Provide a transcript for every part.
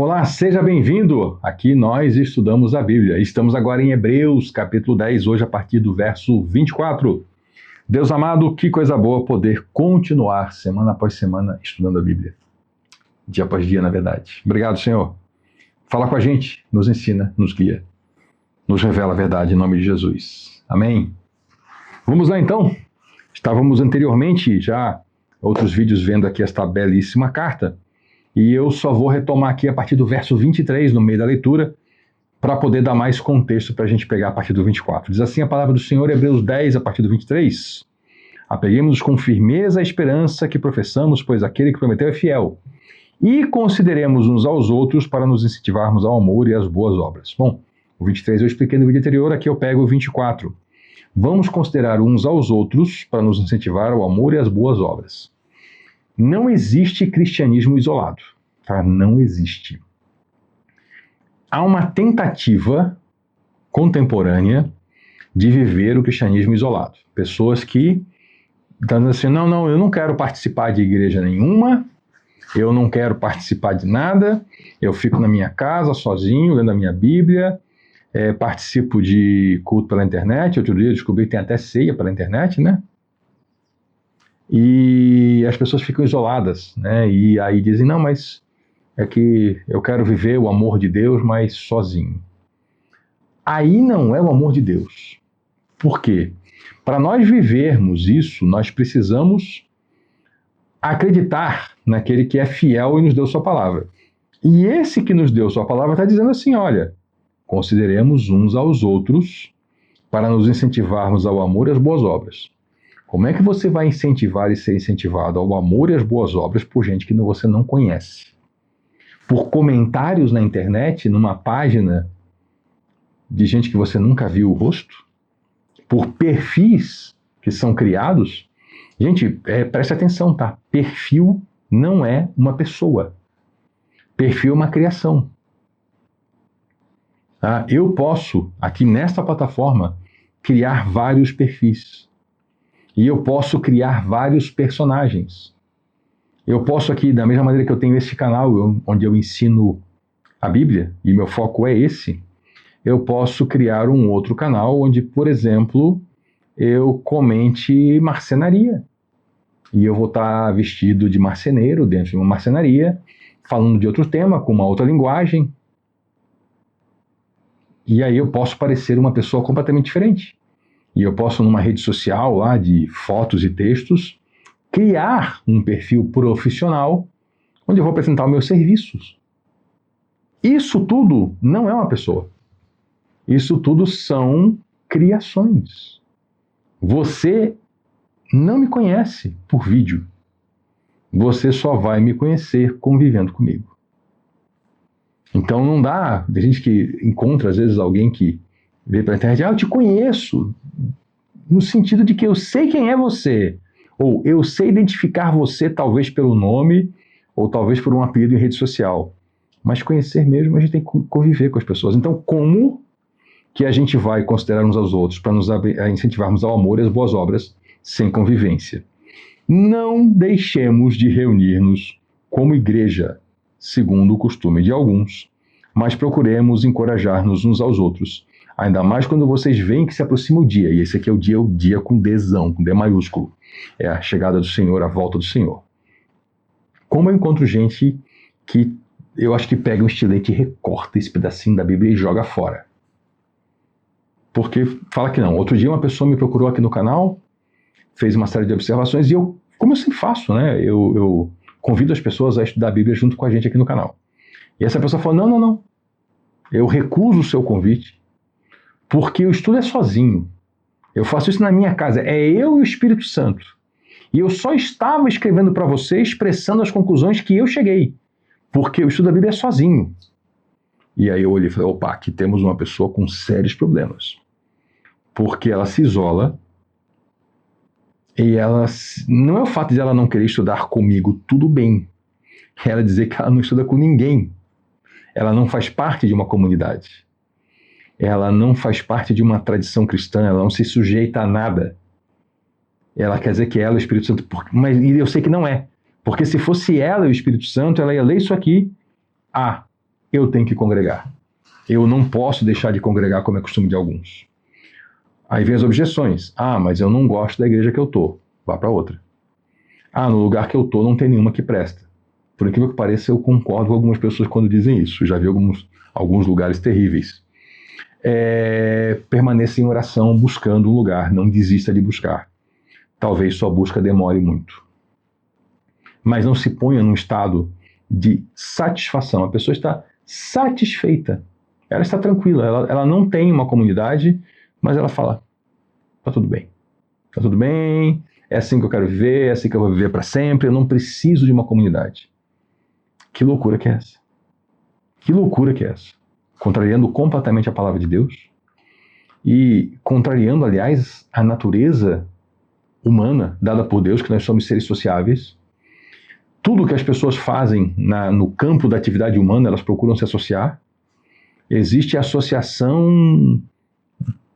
Olá, seja bem-vindo! Aqui nós estudamos a Bíblia. Estamos agora em Hebreus, capítulo 10, hoje a partir do verso 24. Deus amado, que coisa boa poder continuar semana após semana estudando a Bíblia. Dia após dia, na verdade. Obrigado, Senhor. Fala com a gente, nos ensina, nos guia. Nos revela a verdade em nome de Jesus. Amém? Vamos lá então. Estávamos anteriormente já outros vídeos vendo aqui esta belíssima carta. E eu só vou retomar aqui a partir do verso 23, no meio da leitura, para poder dar mais contexto para a gente pegar a partir do 24. Diz assim a palavra do Senhor, Hebreus 10, a partir do 23. Apeguemos-nos com firmeza a esperança que professamos, pois aquele que prometeu é fiel. E consideremos uns aos outros para nos incentivarmos ao amor e às boas obras. Bom, o 23 eu expliquei no vídeo anterior, aqui eu pego o 24. Vamos considerar uns aos outros para nos incentivar ao amor e às boas obras. Não existe cristianismo isolado, tá? Não existe. Há uma tentativa contemporânea de viver o cristianismo isolado. Pessoas que estão dizendo assim, não, eu não quero participar de igreja nenhuma, eu não quero participar de nada, eu fico na minha casa sozinho, lendo a minha Bíblia, participo de culto pela internet. Outro dia eu descobri que tem até ceia pela internet, né? E as pessoas ficam isoladas, né? E aí dizem, não, mas é que eu quero viver o amor de Deus, mas sozinho. Aí não é o amor de Deus. Por quê? Para nós vivermos isso, nós precisamos acreditar naquele que é fiel e nos deu sua palavra. E esse que nos deu sua palavra está dizendo assim, olha, consideremos uns aos outros para nos incentivarmos ao amor e às boas obras. Como é que você vai incentivar e ser incentivado ao amor e às boas obras por gente que você não conhece? Por comentários na internet, numa página de gente que você nunca viu o rosto? Por perfis que são criados? Gente, preste atenção, tá? Perfil não é uma pessoa. Perfil é uma criação. Tá? Eu posso, aqui nesta plataforma, criar vários perfis. E eu posso criar vários personagens. Eu posso aqui, da mesma maneira que eu tenho este canal, onde eu ensino a Bíblia, e meu foco é esse, eu posso criar um outro canal onde, por exemplo, eu comente marcenaria. E eu vou estar vestido de marceneiro dentro de uma marcenaria, falando de outro tema, com uma outra linguagem. E aí eu posso parecer uma pessoa completamente diferente. E eu posso, numa rede social lá de fotos e textos, criar um perfil profissional onde eu vou apresentar os meus serviços. Isso tudo não é uma pessoa. Isso tudo são criações. Você não me conhece por vídeo. Você só vai me conhecer convivendo comigo. Então não dá. Tem gente que encontra, às vezes, alguém que vê pela internet, eu te conheço, no sentido de que eu sei quem é você, ou eu sei identificar você talvez pelo nome, ou talvez por um apelido em rede social. Mas conhecer mesmo, a gente tem que conviver com as pessoas. Então, como que a gente vai considerar uns aos outros para nos incentivarmos ao amor e às boas obras sem convivência? Não deixemos de reunir-nos como igreja, segundo o costume de alguns, mas procuremos encorajar-nos uns aos outros, ainda mais quando vocês veem que se aproxima o dia. E esse aqui é o dia com Dzão, com D maiúsculo. É a chegada do Senhor, a volta do Senhor. Como eu encontro gente que eu acho que pega um estilete e recorta esse pedacinho da Bíblia e joga fora. Porque fala que não. Outro dia uma pessoa me procurou aqui no canal, fez uma série de observações e eu, como eu sempre faço, né? Eu convido as pessoas a estudar a Bíblia junto com a gente aqui no canal. E essa pessoa falou, não. Eu recuso o seu convite. Porque o estudo é sozinho. Eu faço isso na minha casa. É eu e o Espírito Santo. E eu só estava escrevendo para você, expressando as conclusões que eu cheguei. Porque o estudo da Bíblia é sozinho. E aí eu olhei e falei, opa, aqui temos uma pessoa com sérios problemas. Porque ela se isola. E ela, não é o fato de ela não querer estudar comigo, tudo bem. É ela dizer que ela não estuda com ninguém. Ela não faz parte de uma comunidade. Ela não faz parte de uma tradição cristã, ela não se sujeita a nada. Ela quer dizer que ela é o Espírito Santo, mas eu sei que não é. Porque se fosse ela e o Espírito Santo, ela ia ler isso aqui. eu tenho que congregar. Eu não posso deixar de congregar como é costume de alguns. Aí vem as objeções. Ah, mas eu não gosto da igreja que eu tô. Vá para outra. Ah, no lugar que eu tô não tem nenhuma que presta. Por incrível que pareça, eu concordo com algumas pessoas quando dizem isso. Já vi alguns lugares terríveis. Permaneça em oração buscando um lugar. Não desista de buscar. Talvez sua busca demore muito. Mas não se ponha num estado de satisfação. A pessoa está satisfeita. Ela está tranquila. Ela não tem uma comunidade, mas ela fala, tá tudo bem. Tá tudo bem, é assim que eu quero viver, é assim que eu vou viver para sempre, eu não preciso de uma comunidade. Que loucura que é essa? Que loucura que é essa? Contrariando completamente a palavra de Deus e contrariando, aliás, a natureza humana dada por Deus, que nós somos seres sociáveis. Tudo que as pessoas fazem no campo da atividade humana, elas procuram se associar. Existe associação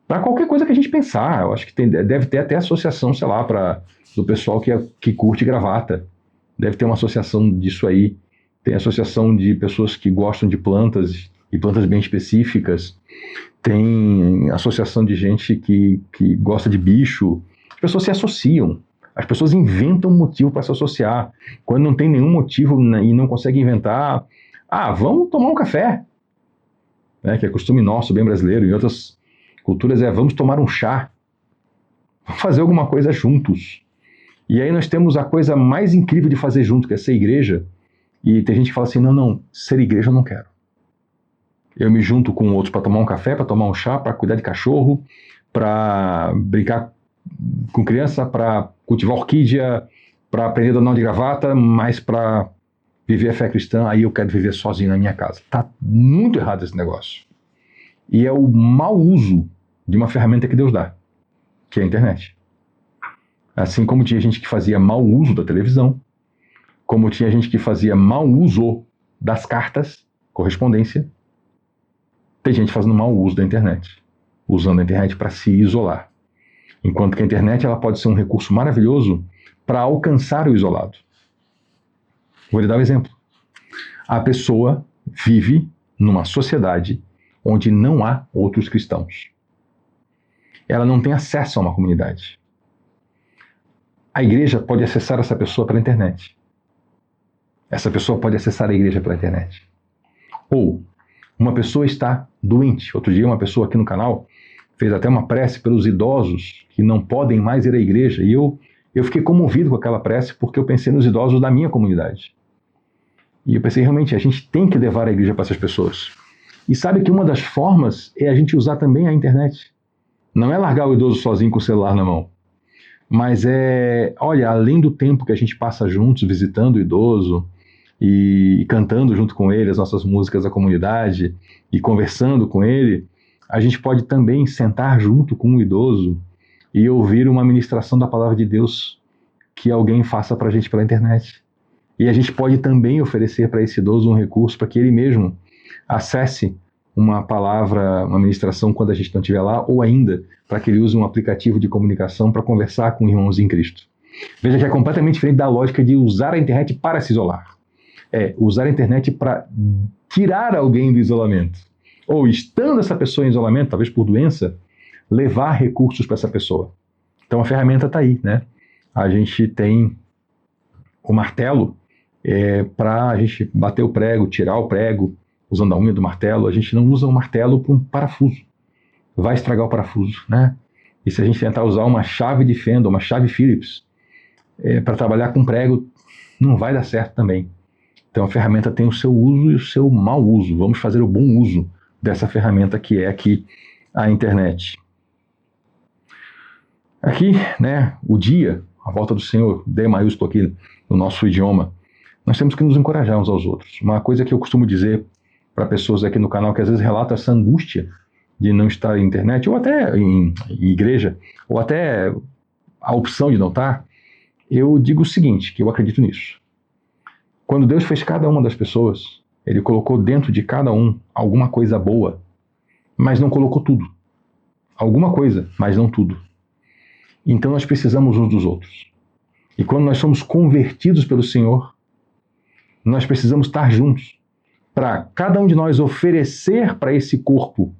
para qualquer coisa que a gente pensar. Eu acho que deve ter até associação, sei lá, do pessoal que curte gravata. Deve ter uma associação disso aí. Tem associação de pessoas que gostam de plantas, e plantas bem específicas. Tem associação de gente que gosta de bicho. As pessoas se associam. As pessoas inventam motivo para se associar. Quando não tem nenhum motivo e não consegue inventar, vamos tomar um café. Que é costume nosso, bem brasileiro. Em outras culturas vamos tomar um chá. Vamos fazer alguma coisa juntos. E aí nós temos a coisa mais incrível de fazer junto, que é ser igreja. E tem gente que fala assim, não, ser igreja eu não quero. Eu me junto com outros para tomar um café, para tomar um chá, para cuidar de cachorro, para brincar com criança, para cultivar orquídea, para aprender a dar nó de gravata, mas para viver a fé cristã, aí eu quero viver sozinho na minha casa. Tá muito errado esse negócio. E é o mau uso de uma ferramenta que Deus dá, que é a internet. Assim como tinha gente que fazia mau uso da televisão, como tinha gente que fazia mau uso das cartas, correspondência, tem gente fazendo mau uso da internet, usando a internet para se isolar. Enquanto que a internet ela pode ser um recurso maravilhoso para alcançar o isolado. Vou lhe dar um exemplo. A pessoa vive numa sociedade onde não há outros cristãos. Ela não tem acesso a uma comunidade. A igreja pode acessar essa pessoa pela internet. Essa pessoa pode acessar a igreja pela internet. Ou uma pessoa está doente. Outro dia uma pessoa aqui no canal fez até uma prece pelos idosos que não podem mais ir à igreja. E eu fiquei comovido com aquela prece porque eu pensei nos idosos da minha comunidade. E eu pensei, realmente, a gente tem que levar a igreja para essas pessoas. E sabe que uma das formas é a gente usar também a internet. Não é largar o idoso sozinho com o celular na mão. Mas olha, além do tempo que a gente passa juntos visitando o idoso e cantando junto com ele as nossas músicas da comunidade e conversando com ele, a gente pode também sentar junto com o idoso e ouvir uma ministração da palavra de Deus que alguém faça para a gente pela internet. E a gente pode também oferecer para esse idoso um recurso para que ele mesmo acesse uma palavra, uma ministração quando a gente não estiver lá, ou ainda para que ele use um aplicativo de comunicação para conversar com irmãos em Cristo. Veja que é completamente diferente da lógica de usar a internet para se isolar. Usar a internet para tirar alguém do isolamento. Ou, estando essa pessoa em isolamento, talvez por doença, levar recursos para essa pessoa. Então a ferramenta está aí, né? A gente tem o martelo para a gente bater o prego, tirar o prego, usando a unha do martelo. A gente não usa o martelo para um parafuso. Vai estragar o parafuso, né? E se a gente tentar usar uma chave de fenda, uma chave Phillips, para trabalhar com prego, não vai dar certo também. Então a ferramenta tem o seu uso e o seu mau uso. Vamos fazer o bom uso dessa ferramenta que é aqui a internet. Aqui, né, o dia, a volta do Senhor, D maiúsculo aqui no nosso idioma, nós temos que nos encorajar uns aos outros. Uma coisa que eu costumo dizer para pessoas aqui no canal que às vezes relatam essa angústia de não estar em internet, ou até em igreja, ou até a opção de não estar, eu digo o seguinte, que eu acredito nisso. Quando Deus fez cada uma das pessoas, Ele colocou dentro de cada um alguma coisa boa, mas não colocou tudo. Alguma coisa, mas não tudo. Então nós precisamos uns dos outros. E quando nós somos convertidos pelo Senhor, nós precisamos estar juntos para cada um de nós oferecer para esse corpo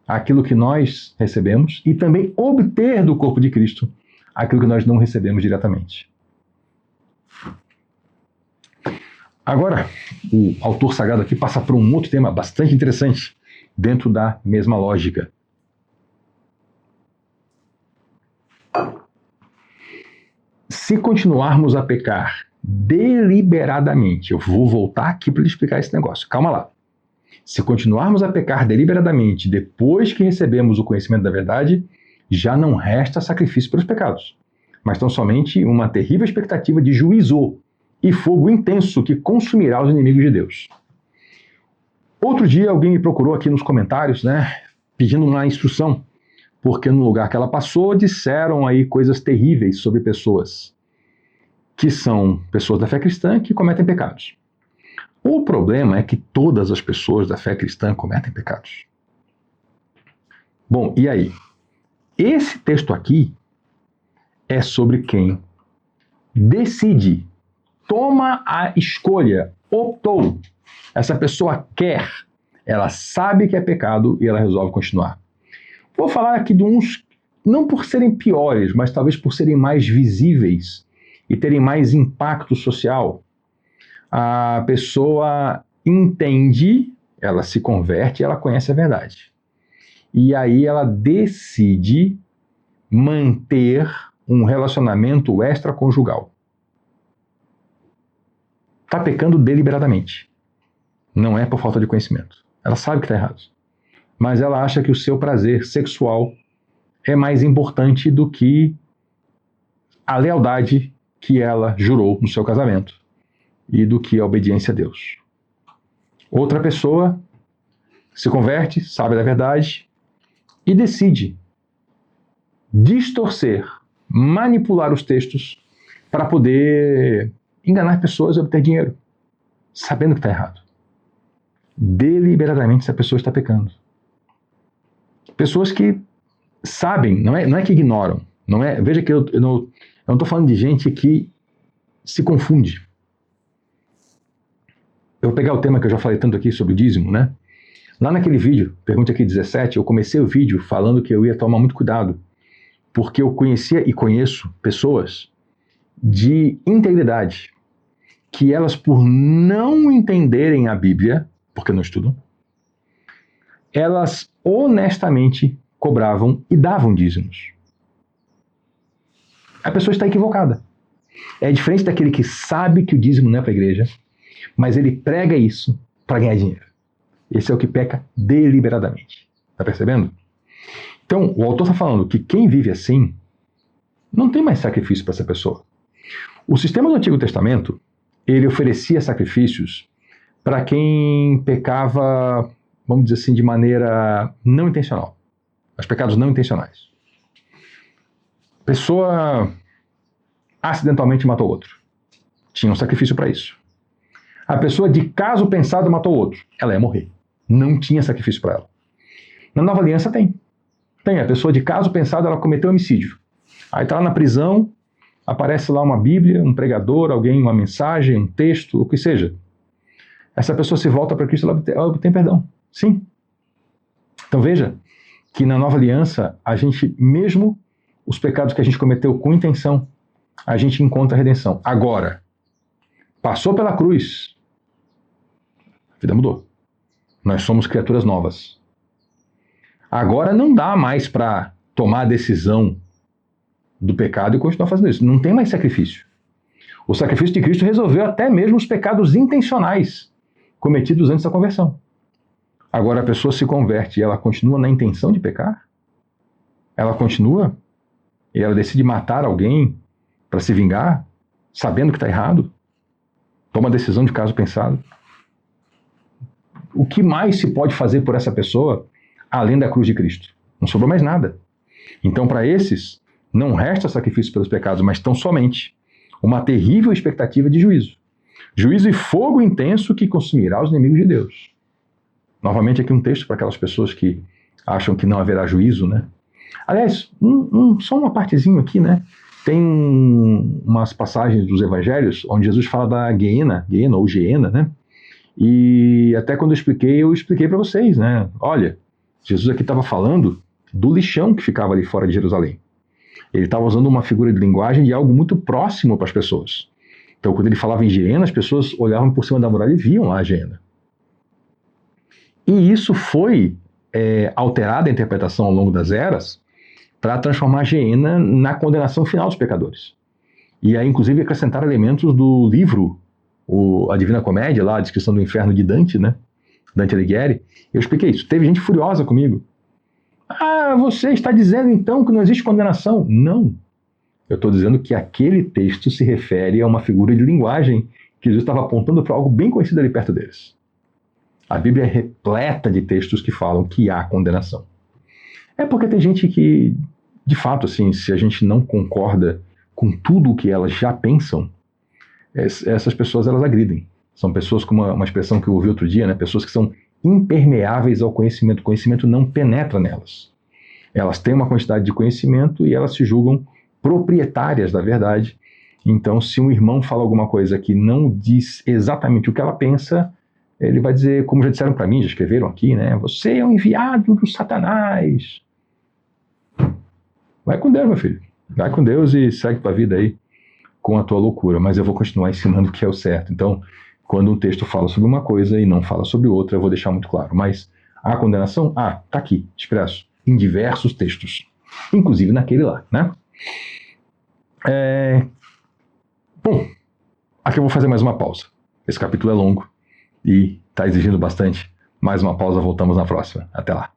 aquilo que nós recebemos e também obter do corpo de Cristo aquilo que nós não recebemos diretamente. Agora, o autor sagrado aqui passa por um outro tema bastante interessante, dentro da mesma lógica. Se continuarmos a pecar deliberadamente, eu vou voltar aqui para explicar esse negócio, calma lá. Se continuarmos a pecar deliberadamente depois que recebemos o conhecimento da verdade, já não resta sacrifício pelos pecados, mas tão somente uma terrível expectativa de juízo e fogo intenso que consumirá os inimigos de Deus. Outro dia alguém me procurou aqui nos comentários, pedindo uma instrução, porque no lugar que ela passou disseram aí coisas terríveis sobre pessoas que são pessoas da fé cristã que cometem pecados. O problema é que todas as pessoas da fé cristã cometem pecados. Bom, e aí? Esse texto aqui é sobre quem decide, toma a escolha, optou. Essa pessoa quer, ela sabe que é pecado e ela resolve continuar. Vou falar aqui de uns, não por serem piores, mas talvez por serem mais visíveis e terem mais impacto social. A pessoa entende, ela se converte, ela conhece a verdade. E aí ela decide manter um relacionamento extraconjugal. Está pecando deliberadamente. Não é por falta de conhecimento. Ela sabe que está errado. Mas ela acha que o seu prazer sexual é mais importante do que a lealdade que ela jurou no seu casamento e do que a obediência a Deus. Outra pessoa se converte, sabe da verdade e decide distorcer, manipular os textos para poder enganar pessoas e obter dinheiro, sabendo que está errado. Deliberadamente essa pessoa está pecando. Pessoas que sabem, não é que ignoram. Veja que eu não estou falando de gente que se confunde. Eu vou pegar o tema que eu já falei tanto aqui sobre o dízimo, Lá naquele vídeo, pergunta aqui 17, eu comecei o vídeo falando que eu ia tomar muito cuidado, porque eu conhecia e conheço pessoas de integridade, que elas, por não entenderem a Bíblia, porque não estudam, elas honestamente cobravam e davam dízimos. A pessoa está equivocada. É diferente daquele que sabe que o dízimo não é para a igreja, mas ele prega isso para ganhar dinheiro. Esse é o que peca deliberadamente. Está percebendo? Então, o autor está falando que quem vive assim não tem mais sacrifício para essa pessoa. O sistema do Antigo Testamento, ele oferecia sacrifícios para quem pecava, vamos dizer assim, de maneira não intencional. Os pecados não intencionais. A pessoa acidentalmente matou outro. Tinha um sacrifício para isso. A pessoa de caso pensado matou outro. Ela ia morrer. Não tinha sacrifício para ela. Na Nova Aliança tem. Tem. A pessoa de caso pensado, ela cometeu homicídio. Aí está lá na prisão, aparece lá uma Bíblia, um pregador, alguém, uma mensagem, um texto, o que seja. Essa pessoa se volta para Cristo, ela obtém perdão. Sim. Então veja que na Nova Aliança, a gente, mesmo os pecados que a gente cometeu com intenção, a gente encontra a redenção. Agora, passou pela cruz, a vida mudou. Nós somos criaturas novas. Agora não dá mais para tomar a decisão do pecado e continuar fazendo isso. Não tem mais sacrifício. O sacrifício de Cristo resolveu até mesmo os pecados intencionais cometidos antes da conversão. Agora a pessoa se converte e ela continua na intenção de pecar? Ela continua? E ela decide matar alguém para se vingar, sabendo que está errado? Toma a decisão de caso pensado? O que mais se pode fazer por essa pessoa além da cruz de Cristo? Não sobrou mais nada. Então, para esses, não resta sacrifício pelos pecados, mas tão somente uma terrível expectativa de juízo. Juízo e fogo intenso que consumirá os inimigos de Deus. Novamente aqui um texto para aquelas pessoas que acham que não haverá juízo, Aliás, só uma partezinha aqui, Tem umas passagens dos evangelhos onde Jesus fala da Guiena ou Geena, E até quando eu expliquei para vocês, né? Olha, Jesus aqui estava falando do lixão que ficava ali fora de Jerusalém. Ele estava usando uma figura de linguagem de algo muito próximo para as pessoas. Então, quando ele falava em Geena, as pessoas olhavam por cima da muralha e viam lá a Geena. E isso foi alterada a interpretação ao longo das eras para transformar a Geena na condenação final dos pecadores. E aí, inclusive, acrescentar elementos do livro, a Divina Comédia, lá, a descrição do inferno de Dante, né? Dante Alighieri. Eu expliquei isso. Teve gente furiosa comigo. Ah, você está dizendo então que não existe condenação? Não. Eu estou dizendo que aquele texto se refere a uma figura de linguagem que Jesus estava apontando para algo bem conhecido ali perto deles. A Bíblia é repleta de textos que falam que há condenação. É porque tem gente que, de fato, assim, se a gente não concorda com tudo o que elas já pensam, essas pessoas elas agridem. São pessoas com uma expressão que eu ouvi outro dia, né? Pessoas que são impermeáveis ao conhecimento. O conhecimento não penetra nelas. Elas têm uma quantidade de conhecimento e elas se julgam proprietárias da verdade. Então, se um irmão fala alguma coisa que não diz exatamente o que ela pensa, ele vai dizer, como já disseram para mim, já escreveram aqui, né? Você é um enviado do Satanás. Vai com Deus, meu filho. Vai com Deus e segue tua vida aí com a tua loucura. Mas eu vou continuar ensinando o que é o certo. Então, quando um texto fala sobre uma coisa e não fala sobre outra, eu vou deixar muito claro. Mas a condenação, tá aqui, expresso, em diversos textos. Inclusive naquele lá, né? Bom, aqui eu vou fazer mais uma pausa. Esse capítulo é longo e está exigindo bastante. Mais uma pausa, voltamos na próxima. Até lá.